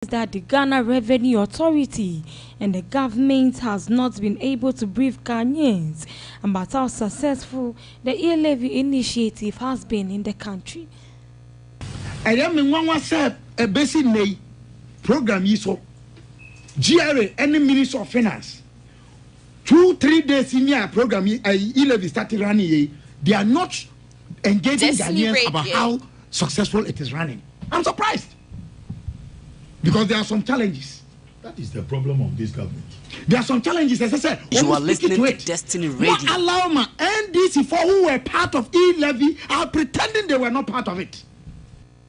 that the Ghana Revenue Authority and the government has not been able to brief Ghanaians about how successful the e-levy initiative has been in the country. I am in one said a basic name program is so GRA any Minister of Finance 2-3 days in your program e-levy started running. They are not engaging Ghanaians about how successful it is running. I'm surprised. Because there are some challenges. That is the problem of this government. There are some challenges, as I said. You are listening to Destiny Radio. What allow my NDC for who were part of e-levy are pretending they were not part of it.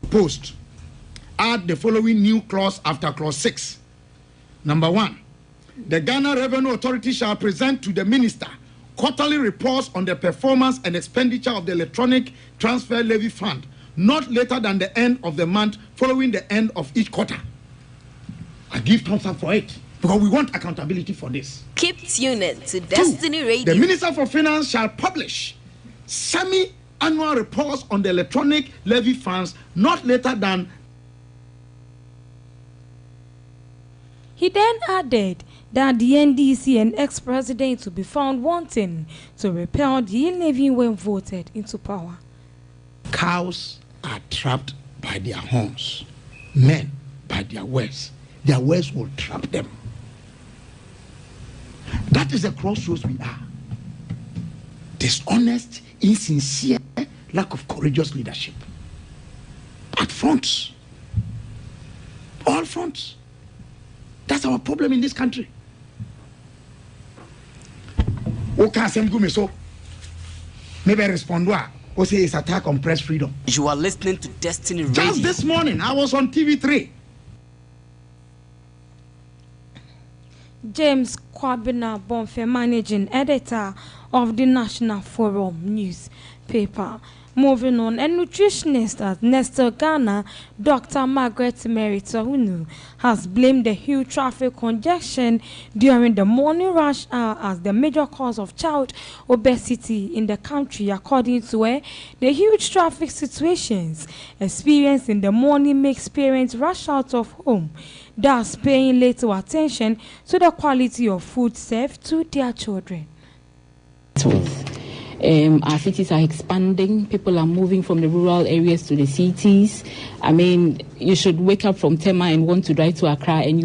Post. Add the following new clause after clause 6. Number 1. The Ghana Revenue Authority shall present to the minister quarterly reports on the performance and expenditure of the electronic transfer levy fund, not later than the end of the month following the end of each quarter. I give thumbs up for it because we want accountability for this. Keep tuned to Destiny 2. Radio. The Minister for Finance shall publish semi-annual reports on the electronic levy funds not later than. He then added that the NDC and ex-president will be found wanting to repeal the e-levy when voted into power. Cows are trapped by their horns, men by their words. Their words will trap them. That is the crossroads we are. Dishonest, insincere, lack of courageous leadership. At fronts. All fronts. That's our problem in this country. Maybe I respond or say it's attack on press freedom. You are listening to Destiny Radio. Just this morning, I was on TV3. James Kwabena Bonfe, managing editor of the National Forum newspaper. Moving on, a nutritionist at Nestor Ghana, Dr. Margaret Mary Tahunu, has blamed the huge traffic congestion during the morning rush hour as the major cause of child obesity in the country. According to her, the huge traffic situations experienced in the morning makes parents rush out of home, thus paying little attention to the quality of food served to their children. Our cities are expanding. People are moving from the rural areas to the cities. I mean, you should wake up from Tema and want to drive to Accra, and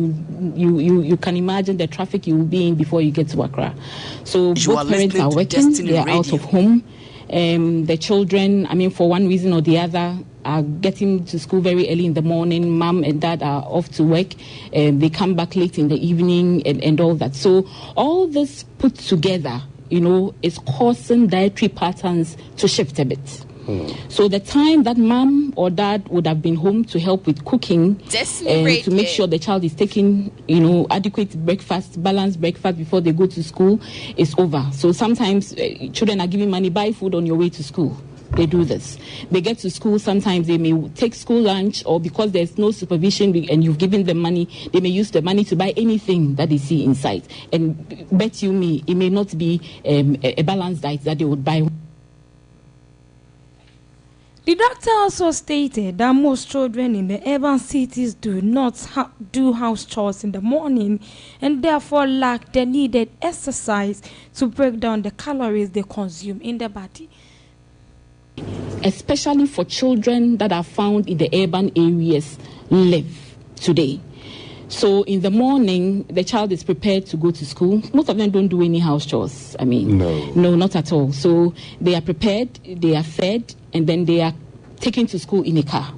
you can imagine the traffic you will be in before you get to Accra. So both parents are working. They are out of home. The children, I mean, for one reason or the other, are getting to school very early in the morning. Mom and dad are off to work. They come back late in the evening and all that. So all this put together, you know, is causing dietary patterns to shift a bit. So the time that mom or dad would have been home to help with cooking and to make sure the child is taking, you know, adequate breakfast, balanced breakfast before they go to school is over. So sometimes children are giving money, buy food on your way to school. They do this. They get to school, sometimes they may take school lunch, or because there's no supervision and you've given them money, they may use the money to buy anything that they see inside. And bet you me, it may not be a balanced diet that they would buy. The doctor also stated that most children in the urban cities do not do house chores in the morning and therefore lack the needed exercise to break down the calories they consume in the body. Especially for children that are found in the urban areas live today. So in the morning, the child is prepared to go to school. Most of them don't do any house chores. I mean, no, not at all. So they are prepared, they are fed, and then they are taken to school in a car.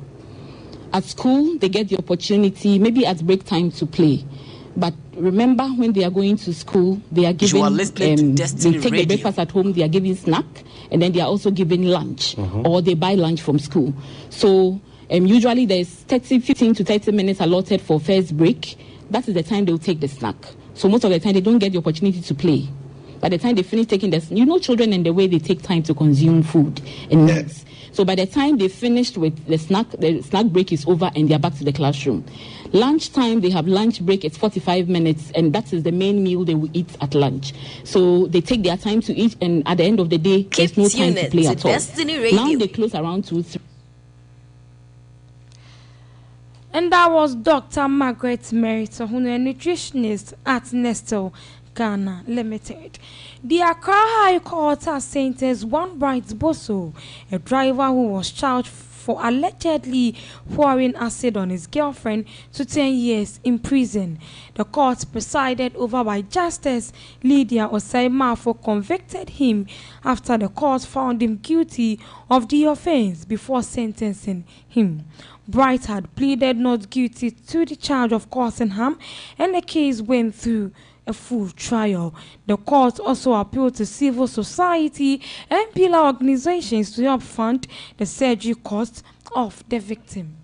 At school, they get the opportunity, maybe at break time, to play. But remember, when they are going to school, they are given, they take the breakfast at home, they are given snack, and then they are also given lunch, or they buy lunch from school. So usually there's 15 to 30 minutes allotted for first break. That is the time they'll take the snack. So most of the time, they don't get the opportunity to play. By the time they finish taking this, you know, children and the way they take time to consume food and needs. So by the time they finished with the snack break is over and they're back to the classroom. Lunchtime, they have lunch break, it's 45 minutes, and that is the main meal they will eat at lunch. So they take their time to eat, and at the end of the day, there's no time to play at all. Now they close around 2-3. And that was Dr. Margaret Mary Tohunu, a nutritionist at Nestle Ghana Limited. The Accra High Court has sentenced one Bright Bosso, a driver who was charged for allegedly pouring acid on his girlfriend, to 10 years in prison. The court, presided over by Justice Lydia Osei-Mafo, convicted him after the court found him guilty of the offense before sentencing him. Bright had pleaded not guilty to the charge of causing harm, and the case went through a full trial. The court also appealed to civil society and pillar organizations to help fund the surgery costs of the victim.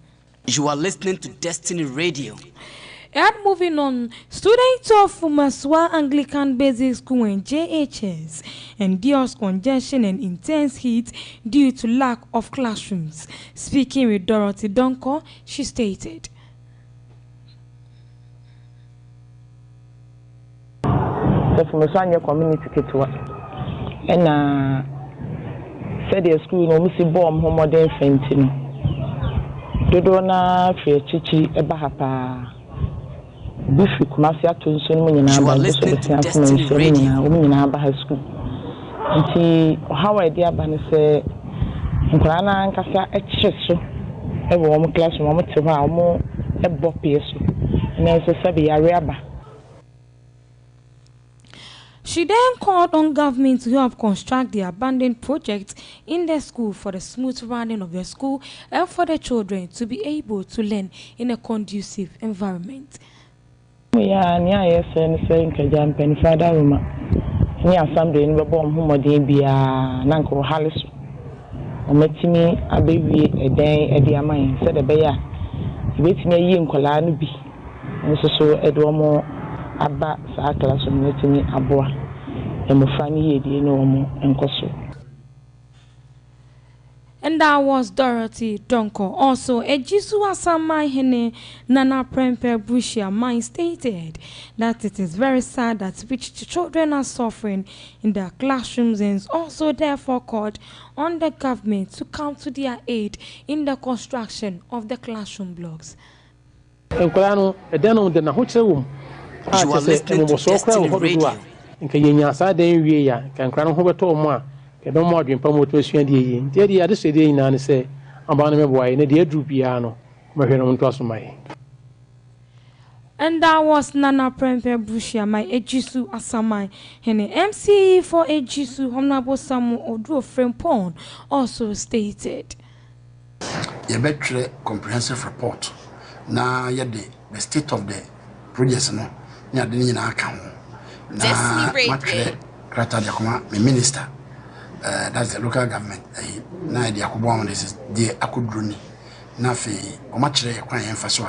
You are listening to Destiny Radio. And moving on, students of Maswa Anglican Basic School and JHS endures congestion and intense heat due to lack of classrooms. Speaking with Dorothy Donko, she stated, from a community kitwa and said the school no missy bomb home modern fentino dodona fe chichi ebahapa bifu kumasia tunso no nyina ba so the Destiny Radio nyina ba school nti how I dey aba ne se nkrana nkasa echiso ewo mo classroom mo te ba mo ebo peso na se sabe yare aba. She then called on government to help construct the abandoned projects in the school for the smooth running of the school and for the children to be able to learn in a conducive environment. Yeah, yes, and saying Kajam and Father Roma. Near Sunday in the bomb whom Bia Nanko Hallis. Or Metini, a baby a day at the Amine, said a bear. Wait me in Colano B. And so Edwamo. Abba sa class on letting aboa and Mufani ye no more and Koso. And that was Dorothy Donko. Also, Ejisu Asamai Hene Nana Prempe Bushia Mine stated that it is very sad that which children are suffering in their classrooms, and also therefore called on the government to come to their aid in the construction of the classroom blocks. You are listening to Destiny Radio. Nka yenya sa dan wie ya kan kran ho beto mo a ke don mo adwen pa mo to asua de yi nti de ade se de nyina ne se amba na me boaye ne de adru bia no ma hwe no nto asomai. And that was Nana Prempe Bushia, my Ejisu Asamai, and the MCE for Ejisu Honorable Samu Odro Frempon also stated. You better comprehensive report. Now, the state of the projects, no. Destiny Radio. My minister, that's the local government. Now the Akubon is the Akudruni. Nafi, or much require emphasis.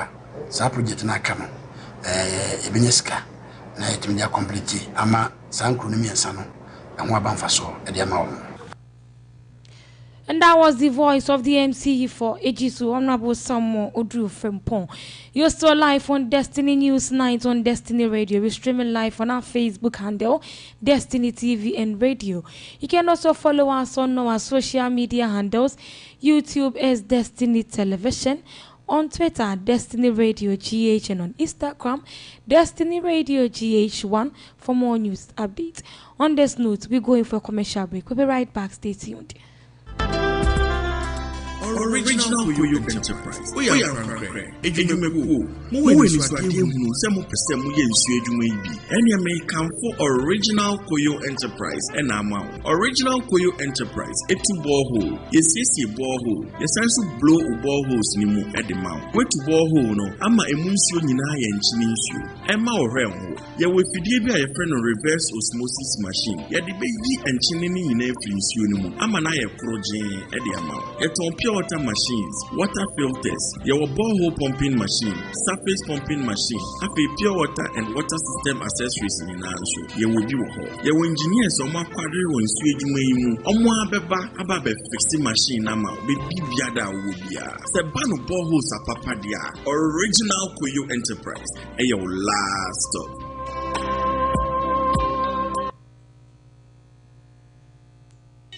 So project na come. Ebeneska, na itimia complete. Ama Sankrunimi and Sano, and Wabanfaso at the amount. And that was the voice of the MCE for Ejisu, Honorable Samuel Odru Frempon. You're still live on Destiny News Night on Destiny Radio. We're streaming live on our Facebook handle, Destiny TV and Radio. You can also follow us on our social media handles. YouTube is Destiny Television. On Twitter, Destiny Radio GH, and on Instagram, Destiny Radio GH1 for more news updates. On this note, we're going for a commercial break. We'll be right back. Stay tuned. Original Koyo Enterprise. We are Frank. Ejumeko. Mo we ni swade hunu se mo pese mo ye nsu adwuma yi bi. Ene me kan for Original Koyo Enterprise and ama. Original Koyo Enterprise etu borehole. Yesisi borehole. Yesansu blow boreholes ni mu e de ma. Wetu borehole no ama emu nsuo nyina ye nchini nsuo. Ema ohwe ho. Ye we fidie bi a ye friend reverse osmosis machine. Ye de be yi enchini ni nyina efiri nsuo ni mu. Ama na ye progen e de ama. Ye ton pure water machines, water filters, your borehole pumping machine, surface pumping machine, have a pure water and water system accessories in Anshu. You will be your engineers on my quadri on Swedish Omwa Beba Ababe fixing machine nama with Bibiada Wubia. The Bano boreholes are Papadia, Original Koyo Enterprise, and your last stop.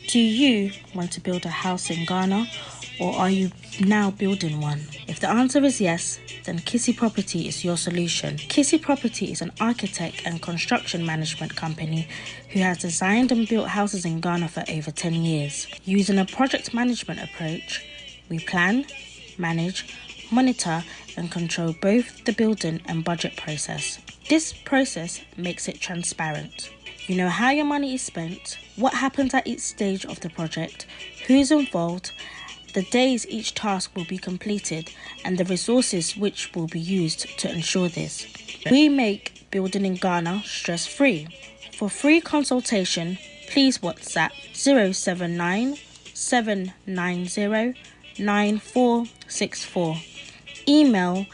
Do you want to build a house in Ghana or are you now building one? If the answer is yes, then Kissy Property is your solution. Kissy Property is an architect and construction management company who has designed and built houses in Ghana for over 10 years. Using a project management approach, we plan, manage, monitor and control both the building and budget process. This process makes it transparent. You know how your money is spent, what happens at each stage of the project, who's involved, the days each task will be completed, and the resources which will be used to ensure this. We make building in Ghana stress-free. For free consultation, please WhatsApp 079 790 9464. Email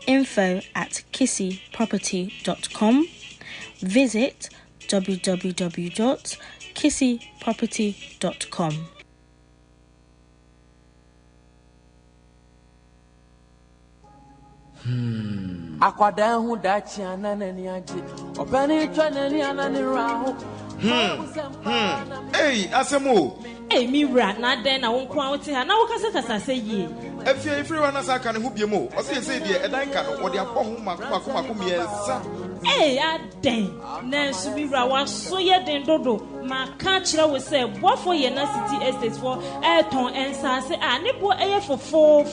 info@kissyproperty.com. Visit www.kissyproperty.com. Hey, Asemo. Hey, Mira, not then I won't count here. Now, what I say ye? If everyone has a can who be more, or say, dear, and I can, or the Apoma, yes. Hey, I dang. Nancy Mira was so yet then dodo. My catcher will say, what for your city estates for Ayrton and Sassy, and it will air for 4.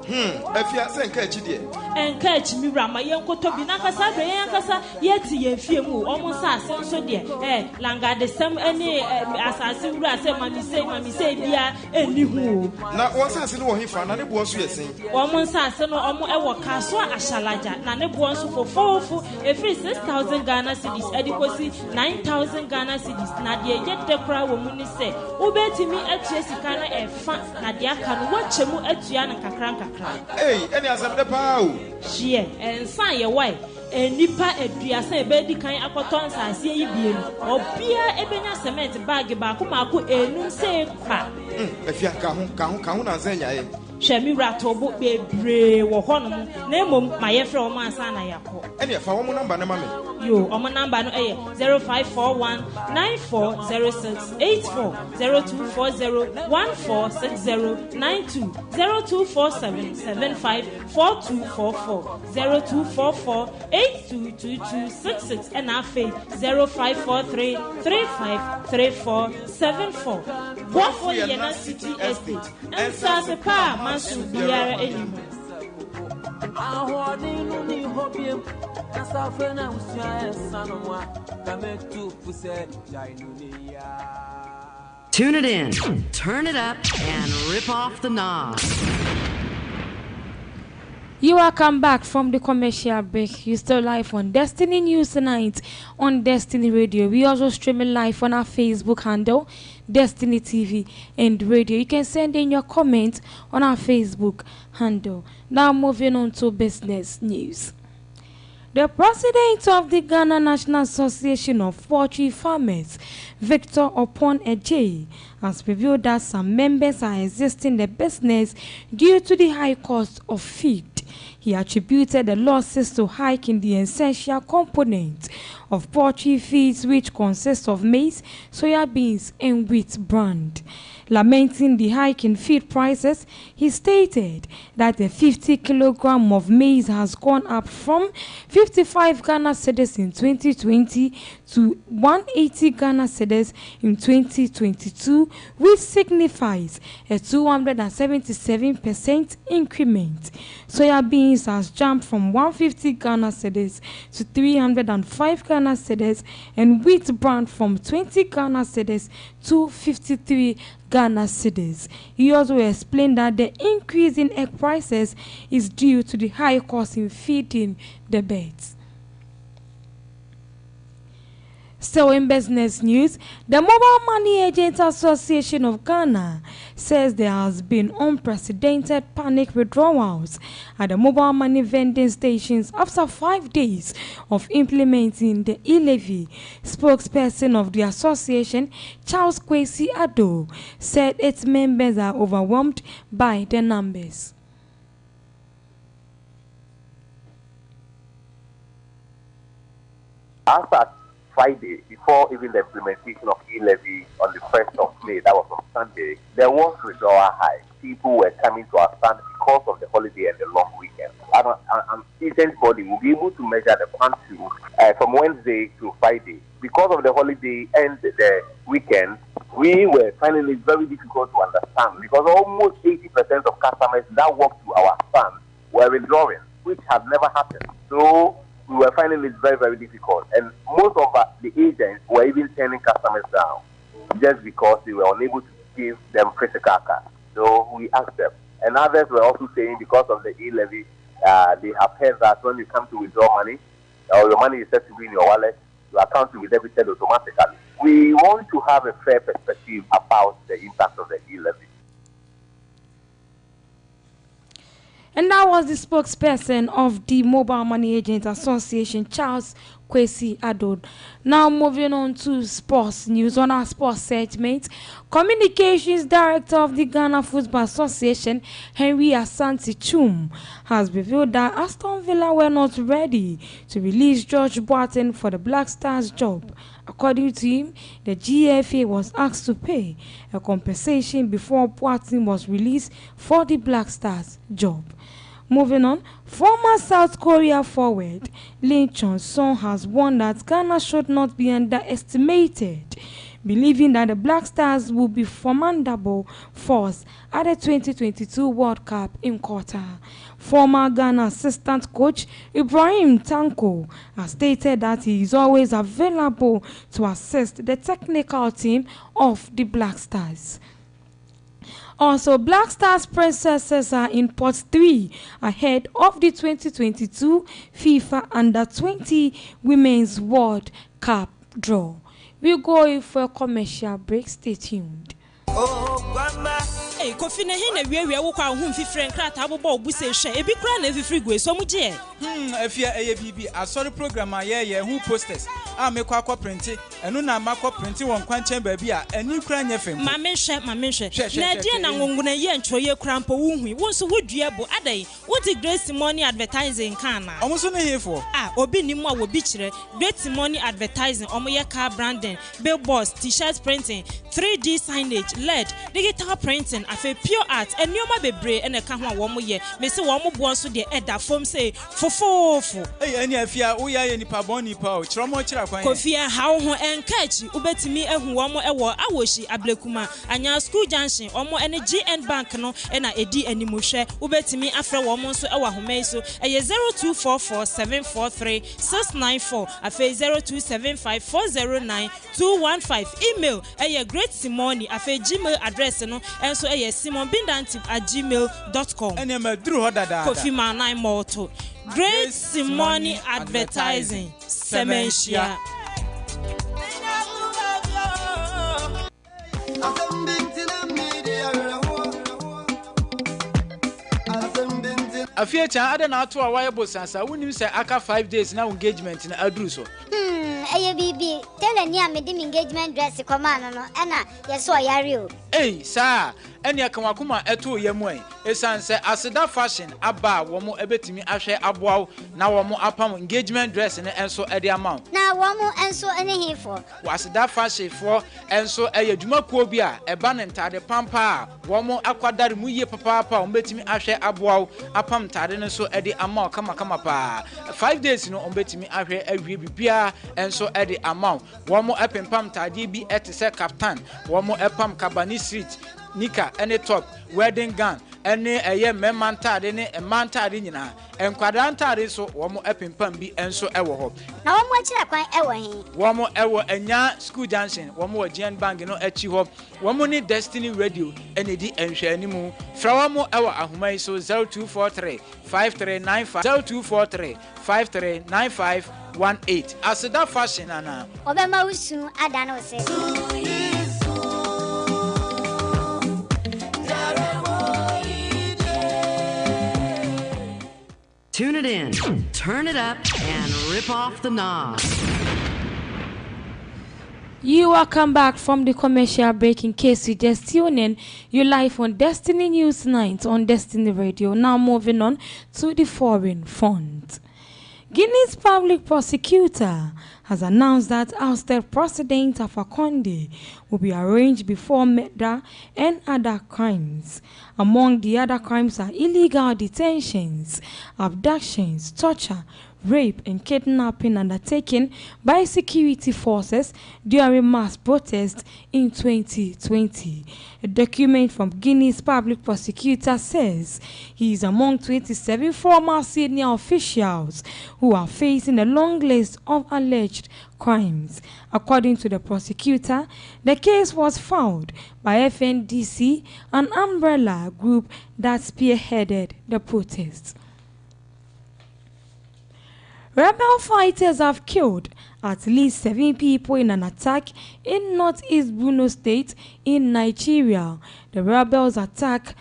If you are saying catch it, and catch me, Rama, young Kotobinakasa, Yankasa, yet ye fear more, almost as so dear. Langa the same any assassin, Mammy say, dear, and you. Not once I know he found any boss, you say. Almost as no more castle, Ashalaja, Nane Bonsu for 4 every 6,000 Ghana cities, adequacy 9,000 Ghana cities. Nadia yet the crowd woman say, Ubeti me at Jessica and fat Nadia can watch him at Yana Kakranka. Hey, any as I'm the pow. She and sign your wife. And Nipa Edriasa Bedi kind Apotons, I see you being or Pia Ebena cement bag Bakumaku and no say, if you can't answer. Shemi Rato book be brave or honor, name my friend Mansana Yako. Any of our number, mammy. You, on my number 0541 9406 84 0240 1460 92 0247 75 4244 0244 822266 and Afe 0543 353474. What for Yana City Estate and Sasapa Masu Biara anymore. Tune it in, turn it up, and rip off the knob. You are come back from the commercial break. You still live on Destiny News tonight on Destiny Radio. We also streaming live on our Facebook handle, Destiny TV and Radio. You can send in your comments on our Facebook handle. Now moving on to business news. The president of the Ghana National Association of Poultry Farmers, Victor Opon Ejay, has revealed that some members are exiting the business due to the high cost of feed. He attributed the losses to hike in the essential component of poultry feeds, which consists of maize, soya beans, and wheat bran. Lamenting the hike in feed prices, he stated that the 50 kilogram of maize has gone up from 55 Ghana cedis in 2020 to 180 Ghana cedis in 2022, which signifies a 277% increment. Soya beans has jumped from 150 Ghana cedis to 305 Ghana cedis, and wheat bran from 20 Ghana cedis to 53 Ghana cedis. He also explained that the increase in egg prices is due to the high cost in feeding the birds. Still in business news, the Mobile Money Agents Association of Ghana says there has been unprecedented panic withdrawals at the mobile money vending stations after 5 days of implementing the e-levy. Spokesperson of the association, Charles Kwesi Ado, said its members are overwhelmed by the numbers. Friday, before even the implementation of e-levy on the 1st of May, that was on Sunday, there was withdrawal high. People were coming to our stand because of the holiday and the long weekend. An decent body will be able to measure the quantity from Wednesday to Friday. Because of the holiday and the weekend, we were finding it very difficult to understand because almost 80% of customers that walked to our stand were withdrawing, which had never happened. So we were finding it very, very difficult. And most of the agents were even turning customers down just because they were unable to give them physical cards. So we asked them. And others were also saying because of the e-levy, they have heard that when you come to withdraw money, or your money is set to be in your wallet, your account will be debited automatically. We want to have a fair perspective about the impact of the e-levy. And that was the spokesperson of the Mobile Money Agents Association, Charles Kwesi Adod. Now moving on to sports news. On our sports segment, Communications Director of the Ghana Football Association, Henry Asante Chum, has revealed that Aston Villa were not ready to release George Boateng for the Black Stars job. According to him, the GFA was asked to pay a compensation before Boateng was released for the Black Stars job. Moving on, former South Korea forward Lee Chun-sung has warned that Ghana should not be underestimated, believing that the Black Stars will be formidable force at the 2022 World Cup in Qatar. Former Ghana assistant coach Ibrahim Tanko has stated that he is always available to assist the technical team of the Black Stars. Also, Black Stars princesses are in pot 3 ahead of the 2022 FIFA Under-20 Women's World Cup draw. We'll go in for a commercial break. Stay tuned. Hey, Kofi na he na wiawia wo kwa ho mfifire nkrata abobo obuse hwe ebi kra na fifiri go so mu je afia eye bibi asori program aye hu posters a me kwa print enu na makọ print won kwanchen ba bi a ani kra nya fem ma menhwe na die na ngonguna ye ntwoye krampo wo hu wo so wodua bo adai woti Grace Money Advertising kana omo so ne hefo obi ni mu a wo bi kire Grace Money Advertising omo ye car branding, billboards, t-shirt printing, 3D signage, LED, digital printing, afi pure art, enioma bebre ene ka ho a wo mo ye me se wo mo bo so de eda form say fofofo eni afia wo ya ye nipa bon nipa o kire mo kire kwan Kofi ha ho enkachi ubetimi ehu wo mo ewo awoshi ablekuma anya school junction omo ene GN Bank no ena edi animohwe ubetimi afre wo mo so ewa homei so eye 0244743694 afi 0275409215 email eye greatsimoni afi Gmail address no enso eye simonbindanti@gmail.com ene ma duru ho dada Kofi Manai Moto Great Simoni Advertising Sementia. Afia chan ada na ato a waye bosansa wonim se aka 5 days na engagement na aduru so eye bibi tell ni am di engagement dress koma no na yeso yare o sa eni aka wakoma eto yemu an esanse aseda fashion aba wo mo ebetimi ahwe aboaw na wo mo apam engagement dress ne enso ede amount na wo mo enso ene hifo waseda fashion for enso eye dwumakuo bi a eba ne ntade pampa wo mo akwadare mu ye papa o betimi ahwe aboaw apam ntade ne so ede amount kama pa 5 days no o betimi ahwe awie bibia enso ede amount wo mo epempam ntade bi etese captain wo mo epam kabani street nika any top wedding gown any eye memman tade ne man tade nyina enkwadran tade so wo mo epempam bi enso ewo ho na wo mo akira kwan ewo he wo mo ewo anya school junction wo mo GN Bank no achi ho wo mo ni Destiny Radio enedi enhwani mu fra wo mo ewo ahomai so 0243 5395 0243 539518 aseda fashion ana obema usu adana ose Tune it in, turn it up, and rip off the knob. You welcome back from the commercial break. In case you just tune in, you're live on Destiny News 9 on Destiny Radio. Now moving on to the foreign front. Guinea's public prosecutor has announced that ousted President Alpha Conde will be arraigned before murder and other crimes. Among the other crimes are illegal detentions, abductions, torture, rape and kidnapping undertaken by security forces during mass protests in 2020. A document from Guinea's public prosecutor says he is among 27 former senior officials who are facing a long list of alleged crimes. According to the prosecutor, the case was filed by FNDC, an umbrella group that spearheaded the protests. Rebel fighters have killed at least 7 people in an attack in northeast Borno State in Nigeria. The rebels attacked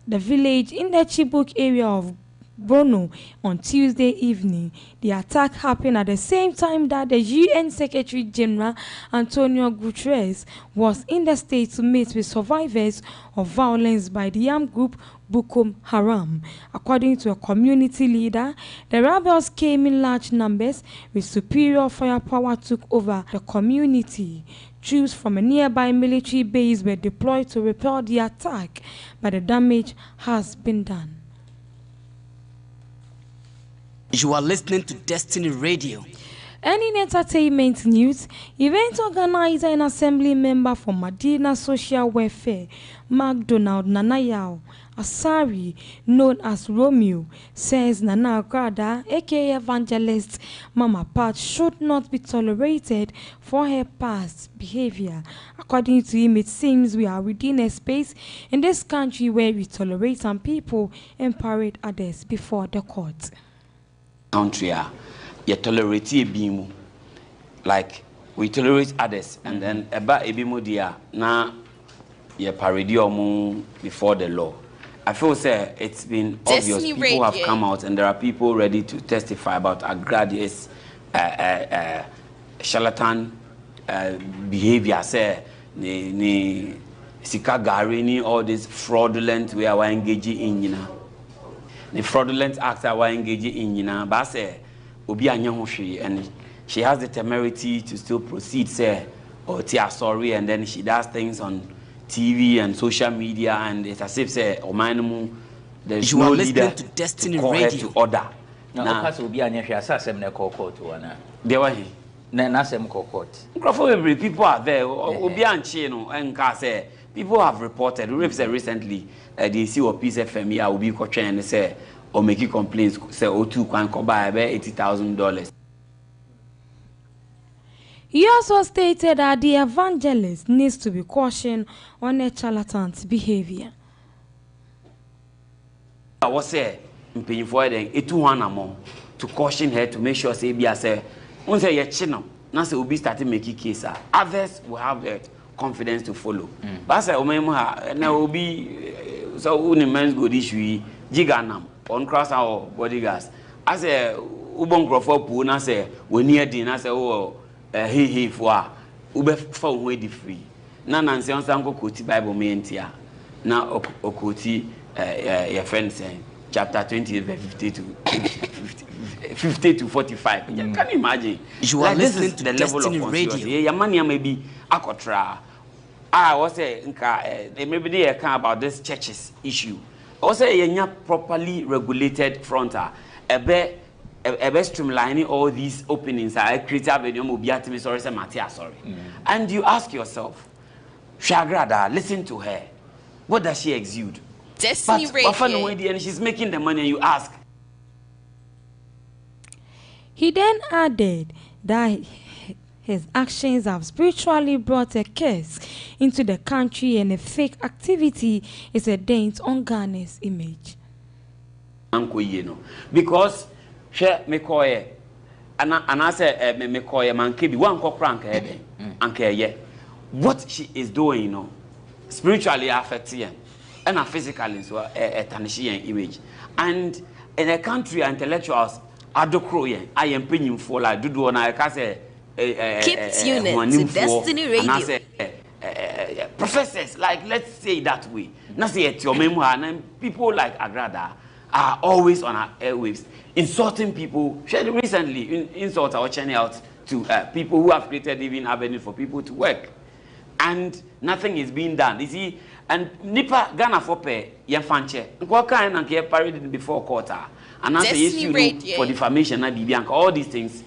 the village in the Chibok area of Borno on Tuesday evening. The attack happened at the same time that the UN Secretary General Antonio Guterres was in the state to meet with survivors of violence by the armed group Boko Haram. According to a community leader, the rebels came in large numbers with superior firepower took over the community. Troops from a nearby military base were deployed to repel the attack, but the damage has been done. You are listening to Destiny Radio. And in entertainment news, event organizer and assembly member for Madina Social Welfare, McDonald Nanayao Asari, known as Romeo, says Nana Agrada, aka Evangelist Mama Pat, should not be tolerated for her past behavior. According to him, it seems we are within a space in this country where we tolerate some people and parade others before the court. Country, you tolerate ebimu, like we tolerate others, and then about ebimu dia na you parade omu before the law. I feel say it's been Destiny obvious. People Radio. have come out, and there are people ready to testify about Agradia's charlatan behavior. Say ni sikagari ni all this fraudulent we are engaging in, you know. The fraudulent acts are engaging in, you know, but say, Obi Anyahoshi, and she has the temerity to still proceed, say, oh, tia sorry, and then she does things on TV and social media, and it's as if, say, Omanumu, there's You no are leader listening to Destiny to call her Radio. to order. Now, Obi Anyahoshi, assassin, ne court, one. There were he. Nasem court. People are there. Obi Anchino and Kase. People have reported. Recently, the CEO Peace FM will be coaching and say, or making complaints, say, O2 can come by about $80,000. He also stated that the evangelist needs to be cautioned on her charlatan's behavior. I was say, paying for it, to caution her to make sure, say, once a chino, now say, will be starting making cases. Others will have the confidence to follow. But I say, now will be so men's good issue, Giganam, on cross our bodyguards. I say, Ubon Crawford Puna say, when near dinner, say, oh, he for Ube found way free. Nana and San Sanko Kuti Bible mentia. Now, Okuti, your friend saying, chapter 20, verse 50 to 45. Can you imagine? You are listening to the level of Destiny Radio. Your money may be Akotra. I was saying, maybe they care about this churches issue. Also, a properly regulated frontal. A bit streamlining all these openings. I created video mobiatimi sorry, sorry. And you ask yourself, Shagrada, listen to her. What does she exude? Destiny But Radio. often and she's making the money, and you ask. He then added that his actions have spiritually brought a curse into the country, and a fake activity is a dent on Ghana's image. Because she me koye, and I say me koye man kebi one crank head and ye. What she is doing, you know, spiritually affecting and physically so a tarnishing image. And in a country, intellectuals are do I am paying for like do and I can say. Keep tuning to Destiny Radio. And I say, professors, like let's say it that way. Now say it your memoir, and people like Agrada are always on our airwaves insulting people. She recently insult our channel out to people who have created even avenues for people to work. And nothing is being done. You see, and Nipa Ghana for pay, Yafanche, Kwaka and parade before quarter, and as the issue for defamation, all these things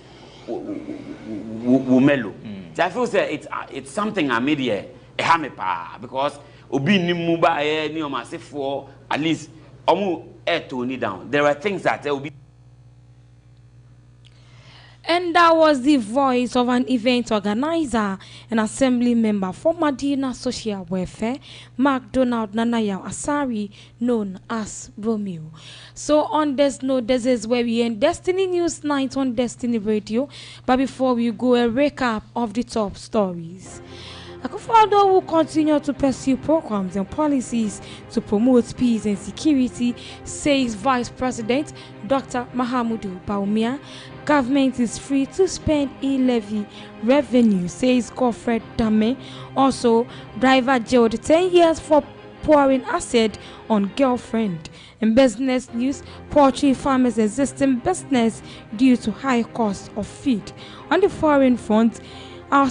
will mellow. So I feel that it's something I made here, a hamepa, because Obi Nimuba, Nioma, for at least Omu Tony down. There are things that will be. And that was the voice of an event organizer and assembly member for Madina Social Welfare, MacDonald Nanaya Asari, known as Romeo. So on this note, this is where we end Destiny News Night on Destiny Radio. But before we go, a recap of the top stories. Akufo-Addo will continue to pursue programs and policies to promote peace and security, says Vice President Dr. Mahamudu Bawumia. Government is free to spend e-levy revenue, says Godfred Dame. Also, driver jailed 10 years for pouring acid on girlfriend. In business news, poultry farmers existing business due to high cost of feed. On the foreign front, our